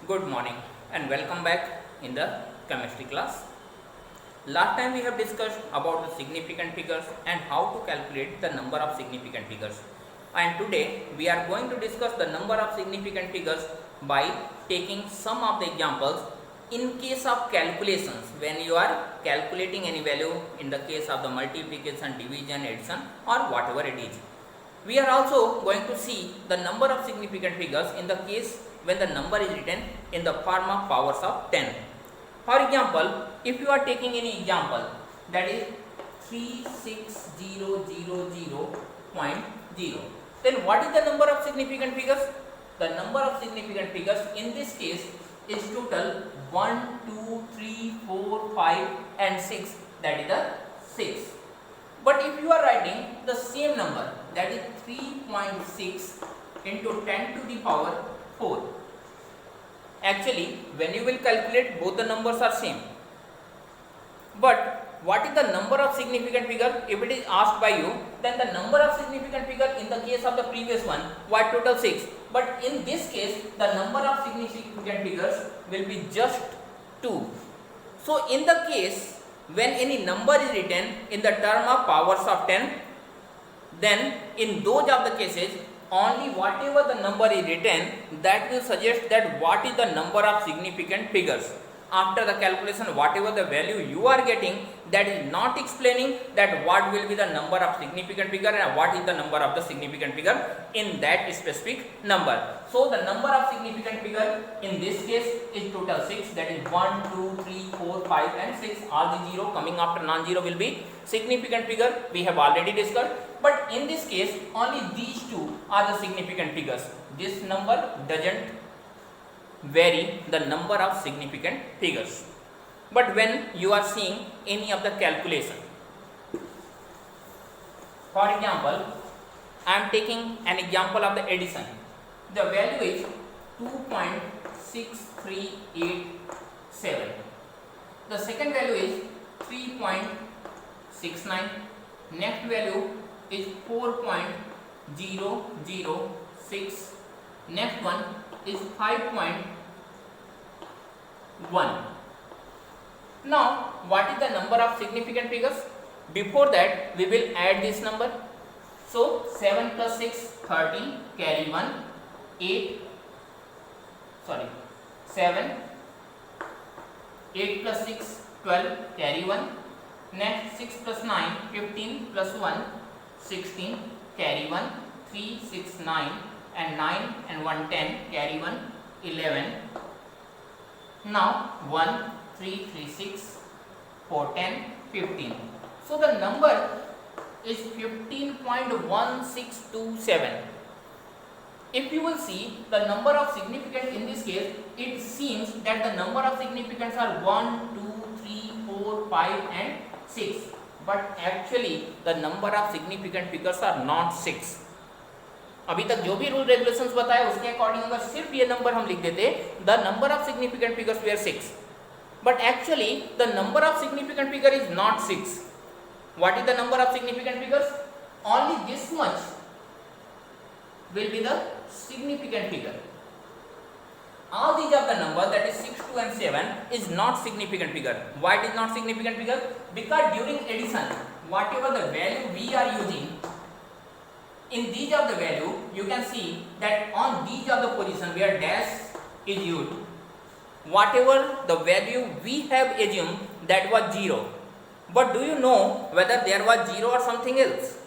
Good morning and welcome back in the chemistry class. Last time we have discussed about the significant figures and how to calculate the number of significant figures. And today we are going to discuss the number of significant figures by taking some of the examples in case of calculations, when you are calculating any value in the case of the multiplication, division, addition or whatever it is. We are also going to see the number of significant figures in the case when the number is written in the form of powers of 10. For example, if you are taking any example, that is 36000.0, then what is the number of significant figures? The number of significant figures in this case is total 1, 2, 3, 4, 5 and 6, that is the 6. But if you are writing the same number, that is 3.6 into 10 to the power 4. Actually, when you will calculate, both the numbers are same. But what is the number of significant figure? If it is asked by you, then the number of significant figure in the case of the previous one was total 6. But in this case, the number of significant figures will be just 2. So in the case when any number is written in the term of powers of 10, then in those of the cases, only whatever the number is written, that will suggest that what is the number of significant figures. After the calculation, whatever the value you are getting, that is not explaining that what will be the number of significant figure and what is the number of the significant figure in that specific number. So the number of significant figure in this case is total 6, that is 1, 2, 3, 4, 5 and 6. All the 0 coming after non-zero will be significant figure, we have already discussed. But in this case, only these two are the significant figures. This number doesn't vary the number of significant figures. But when you are seeing any of the calculation, for example, I am taking an example of the addition. The value is 2.6387. The second value is 3.69. Next value is 4.006. Next one is 5.1. Now, what is the number of significant figures? Before that, we will add this number. So, 7 plus 6, 13, carry 1, 7, 8 plus 6, 12, carry 1. Next, 6 plus 9, 15 plus 1, 16, carry 1, 3, 6, 9 and 9 and 1, 10, carry 1, 11. Now 1, 3, 3, 6, 4, 10, 15. So the number is 15.1627. If you will see the number of significant in this case, it seems that the number of significants are 1, 2, 3, 4, 5 and 6. But actually the number of significant figures are not 6. अभी तक जो भी rule regulations बताए उसके according अगर सिर्फ ये number हम लिख देते, the number of significant figures were 6, but actually the number of significant figure is not 6. What is the number of significant figures? Only this much will be the significant figure. All these are the number, that is 6, 2 and 7 is not significant figure. Why it is not significant figure? Because during addition, whatever the value we are using, in these of the value, you can see that on these of the position where dash is used, whatever the value we have assumed, that was 0. But do you know whether there was 0 or something else?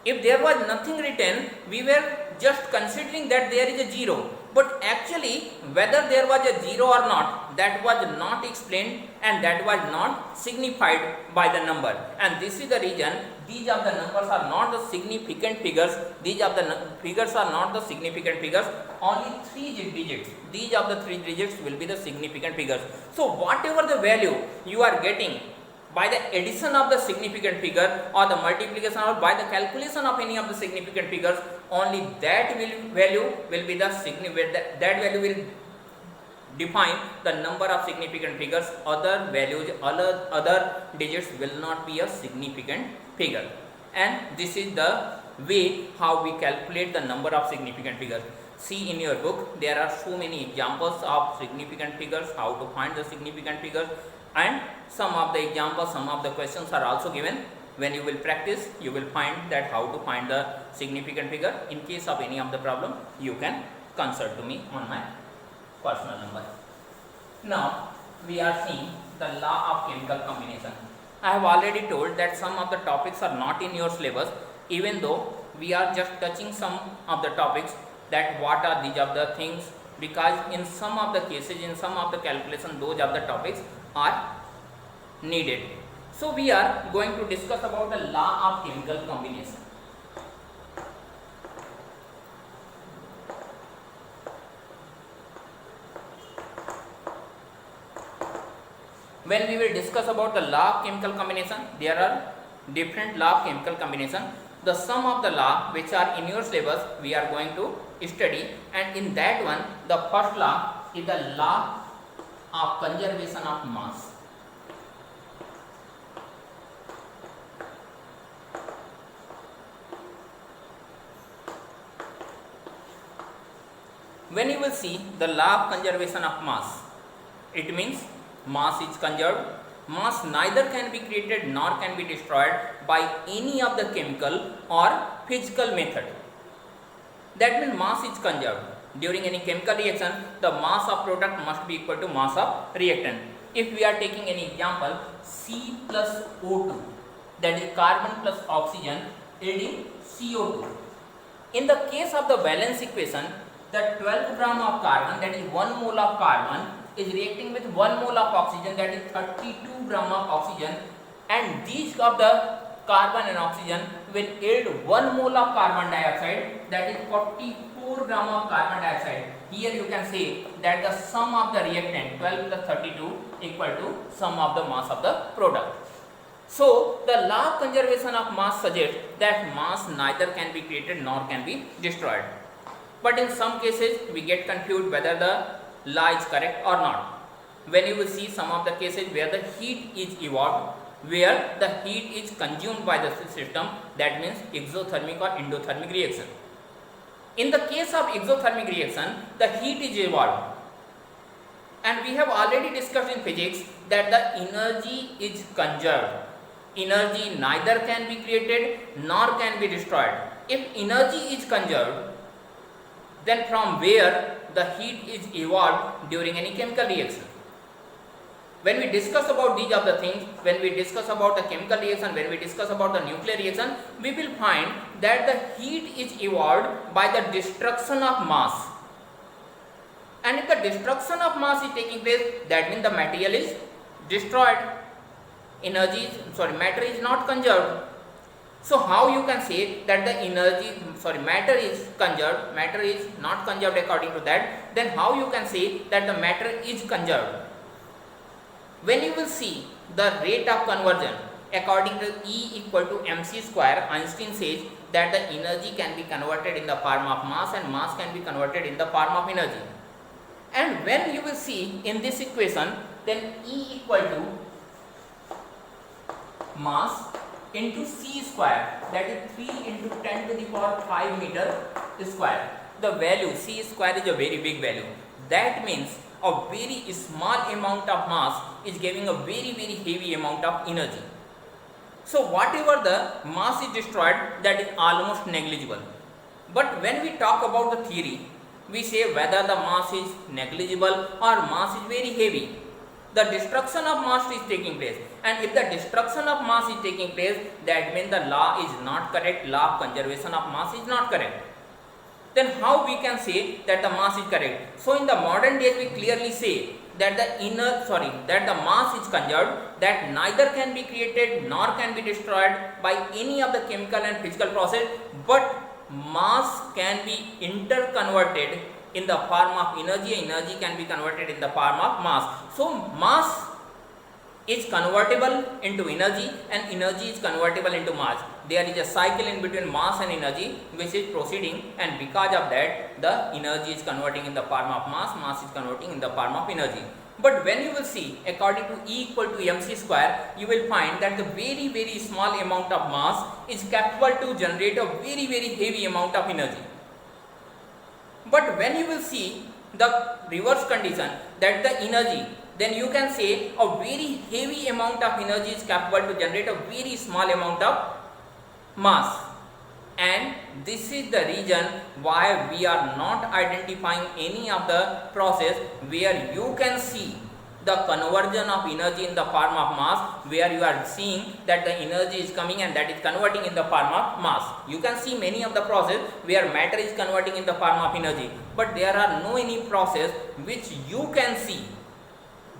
If there was nothing written, we were just considering that there is a 0. But actually, whether there was a 0 or not, that was not explained and that was not signified by the number. And this is the reason these of the numbers are not the significant figures. These of the figures are not the significant figures. Only 3 digits. These of the 3 digits will be the significant figures. So whatever the value you are getting by the addition of the significant figure or the multiplication or by the calculation of any of the significant figures, only that value will be the significant, that value will define the number of significant figures. Other values, other digits will not be a significant figure. And this is the way how we calculate the number of significant figures. See in your book, there are so many examples of significant figures, how to find the significant figures, and some of the examples, some of the questions are also given. When you will practice, you will find that how to find the significant figure. In case of any of the problem, you can consult to me on my personal number. Now, we are seeing the law of chemical combination. I have already told that some of the topics are not in your syllabus, even though we are just touching some of the topics, that what are these of the things, because in some of the cases, in some of the calculation, those of the topics are needed. So we are going to discuss about the law of chemical combination. When we will discuss about the law of chemical combination, there are different law of chemical combination. The sum of the law which are in your syllabus we are going to study, and in that one the first law is the law of conservation of mass. When you will see the law of conservation of mass, it means mass is conserved. Mass neither can be created nor can be destroyed by any of the chemical or physical method. That means mass is conserved. During any chemical reaction, the mass of product must be equal to mass of reactant. If we are taking any example, C plus O2, that is carbon plus oxygen yielding CO2. In the case of the valence equation, the 12 gram of carbon, that is 1 mole of carbon, is reacting with 1 mole of oxygen, that is 32 gram of oxygen, and these of the carbon and oxygen will yield 1 mole of carbon dioxide, that is 44 gram of carbon dioxide. Here you can say that the sum of the reactant 12 plus 32 equal to sum of the mass of the product. So the law of conservation of mass suggests that mass neither can be created nor can be destroyed. But in some cases we get confused whether the law is correct or not. When you will see some of the cases where the heat is evolved, where the heat is consumed by the system, that means exothermic or endothermic reaction. In the case of exothermic reaction, the heat is evolved, and we have already discussed in physics that the energy is conserved. Energy neither can be created nor can be destroyed. If energy is conserved, then from where the heat is evolved during any chemical reaction. When we discuss about these of the things, when we discuss about the chemical reaction, when we discuss about the nuclear reaction, we will find that the heat is evolved by the destruction of mass. And if the destruction of mass is taking place, that means the material is destroyed. Matter is not conserved. So how you can say that the matter is conserved, matter is not conserved according to that, then how you can say that the matter is conserved? When you will see the rate of conversion according to E equal to mc square, Einstein says that the energy can be converted in the form of mass and mass can be converted in the form of energy. And when you will see in this equation, then E equal to mass into c square, that is 3 into 10 to the power 5 meter square. The value c square is a very big value. That means a very small amount of mass is giving a very heavy amount of energy. So whatever the mass is destroyed, that is almost negligible. But when we talk about the theory, we say whether the mass is negligible or mass is very heavy. The destruction of mass is taking place, and if the destruction of mass is taking place, that means the law is not correct, law of conservation of mass is not correct. Then how we can say that the mass is correct? So in the modern days we clearly say that the mass is conserved, that neither can be created nor can be destroyed by any of the chemical and physical process, but mass can be interconverted in the form of energy can be converted in the form of mass. So mass is convertible into energy and energy is convertible into mass. There is a cycle in between mass and energy which is proceeding, and because of that the energy is converting in the form of mass is converting in the form of energy. But when you will see according to E equal to mc square, you will find that the very small amount of mass is capable to generate a very heavy amount of energy. But when you will see the reverse condition, that the energy, then you can say a very heavy amount of energy is capable to generate a very small amount of mass. And this is the reason why we are not identifying any of the process where you can see the conversion of energy in the form of mass, where you are seeing that the energy is coming and that is converting in the form of mass. You can see many of the process where matter is converting in the form of energy, but there are no any process which you can see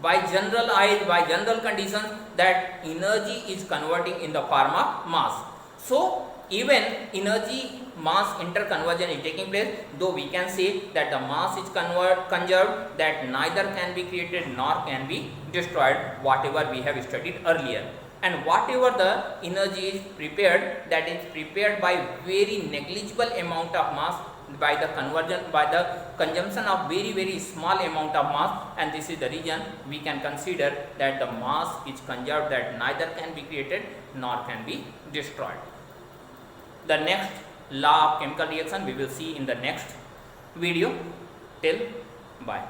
by general eyes, by general conditions, that energy is converting in the form of mass. So even energy mass interconversion is taking place, though we can say that the mass is conserved, that neither can be created nor can be destroyed, whatever we have studied earlier. And whatever the energy is prepared, that is prepared by very negligible amount of mass, by the conversion, by the consumption of very small amount of mass. And this is the reason we can consider that the mass is conserved, that neither can be created nor can be destroyed. The next law of chemical reaction we will see in the next video. Till bye.